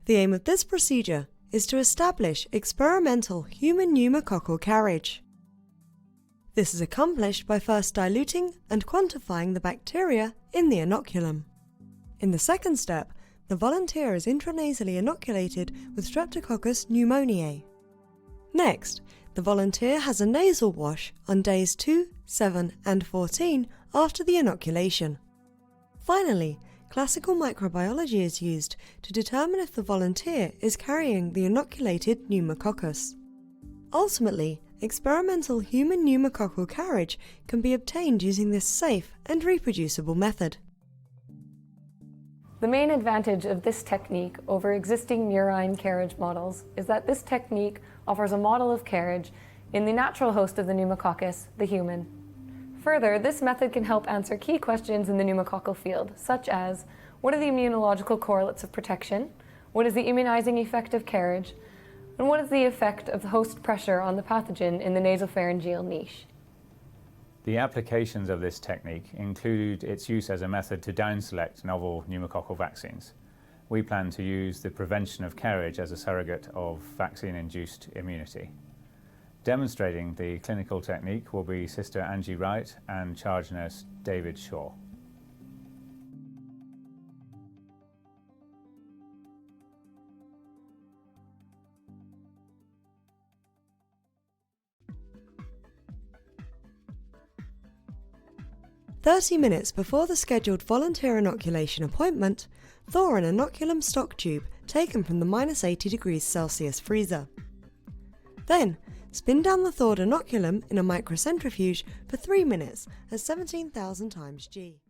The aim of this procedure is to establish experimental human pneumococcal carriage. This is accomplished by first diluting and quantifying the bacteria in the inoculum. In the second step, the volunteer is intranasally inoculated with Streptococcus pneumoniae. Next, the volunteer has a nasal wash on days 2, 7 and 14 after the inoculation. Finally, classical microbiology is used to determine if the volunteer is carrying the inoculated pneumococcus. Ultimately, experimental human pneumococcal carriage can be obtained using this safe and reproducible method. The main advantage of this technique over existing murine carriage models is that this technique offers a model of carriage in the natural host of the pneumococcus, the human. Further, this method can help answer key questions in the pneumococcal field, such as what are the immunological correlates of protection, what is the immunizing effect of carriage, and what is the effect of the host pressure on the pathogen in the nasopharyngeal niche. The applications of this technique include its use as a method to down-select novel pneumococcal vaccines. We plan to use the prevention of carriage as a surrogate of vaccine-induced immunity. Demonstrating the clinical technique will be Sister Angie Wright and charge nurse David Shaw. "30 minutes before the scheduled volunteer inoculation appointment, thaw an inoculum stock tube taken from the -80°C freezer. Then, spin down the thawed inoculum in a microcentrifuge for 3 minutes at 17,000 times G.